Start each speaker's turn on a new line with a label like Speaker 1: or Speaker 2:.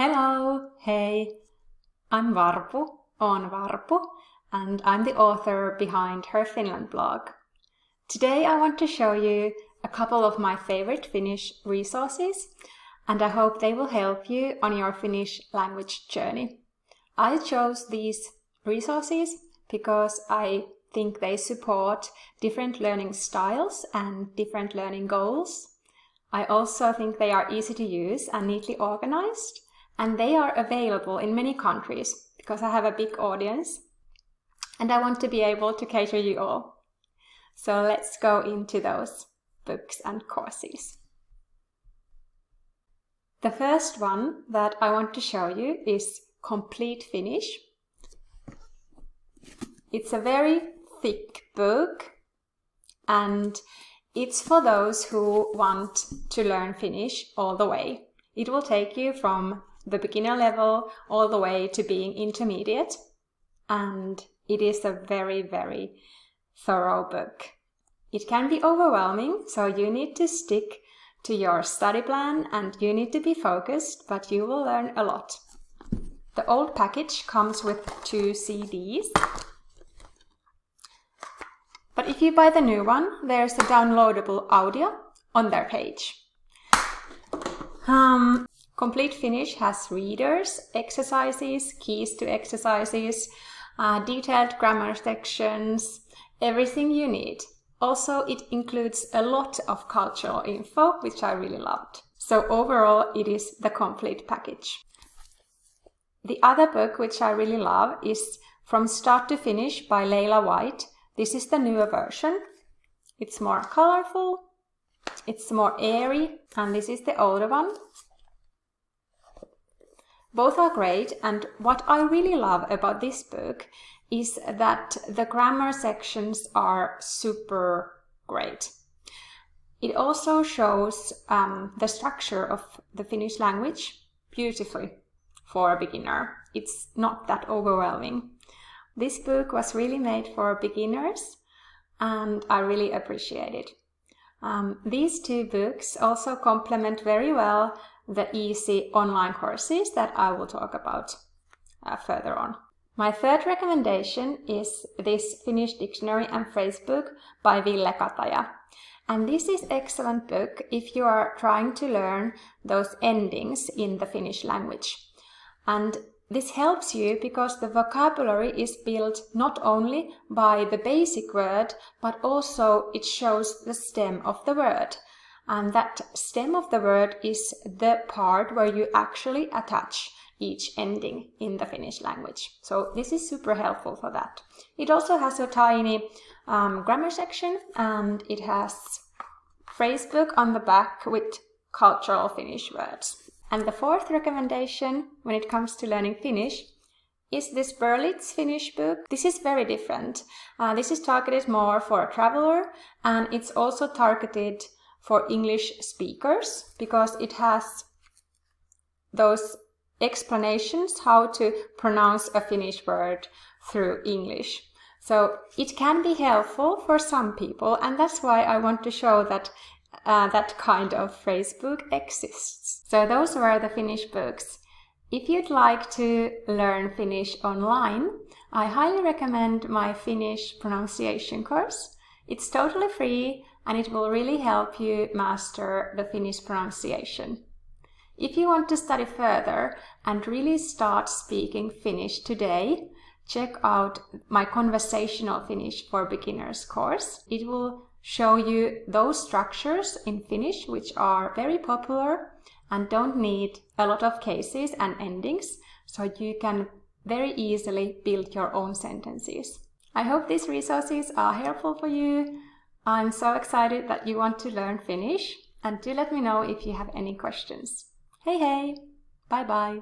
Speaker 1: Hello, hey, I'm Varpu, and I'm the author behind her Finland blog. Today I want to show you a couple of my favorite Finnish resources, and I hope they will help you on your Finnish language journey. I chose these resources because I think they support different learning styles and different learning goals. I also think they are easy to use and neatly organized, and they are available in many countries because I have a big audience and I want to be able to cater you all. So let's go into those books and courses. The first one that I want to show you is Complete Finnish. It's a very thick book and it's for those who want to learn Finnish all the way. It will take you from the beginner level all the way to being intermediate, and it is a very, very thorough book. It can be overwhelming, so you need to stick to your study plan and you need to be focused, but you will learn a lot. The old package comes with 2 CDs. But if you buy the new one, there's a downloadable audio on their page. Complete Finnish has readers, exercises, keys to exercises, detailed grammar sections, everything you need. Also, it includes a lot of cultural info, which I really loved. So overall, it is the complete package. The other book, which I really love, is From Start to Finish by Leila White. This is the newer version. It's more colorful, it's more airy, and this is the older one. Both are great, and what I really love about this book is that the grammar sections are super great. It also shows the structure of the Finnish language beautifully for a beginner. It's not that overwhelming. This book was really made for beginners, and I really appreciate it. These 2 books also complement very well the easy online courses that I will talk about further on. My third recommendation is this Finnish Dictionary and Phrase book by Ville Kataja. And this is an excellent book if you are trying to learn those endings in the Finnish language. And this helps you because the vocabulary is built not only by the basic word, but also it shows the stem of the word. And that stem of the word is the part where you actually attach each ending in the Finnish language. So this is super helpful for that. It also has a tiny grammar section, and it has phrase book on the back with cultural Finnish words. And the fourth recommendation when it comes to learning Finnish is this Berlitz Finnish book. This is very different. This is targeted more for a traveler, and it's also targeted for English speakers because it has those explanations how to pronounce a Finnish word through English. So it can be helpful for some people, and that's why I want to show that that kind of phrase book exists. So those were the Finnish books. If you'd like to learn Finnish online, I highly recommend my Finnish pronunciation course. It's totally free and it will really help you master the Finnish pronunciation. If you want to study further and really start speaking Finnish today, check out my Conversational Finnish for Beginners course. It will show you those structures in Finnish which are very popular and don't need a lot of cases and endings, so you can very easily build your own sentences. I hope these resources are helpful for you. I'm so excited that you want to learn Finnish, and do let me know if you have any questions. Hei hei! Bye bye!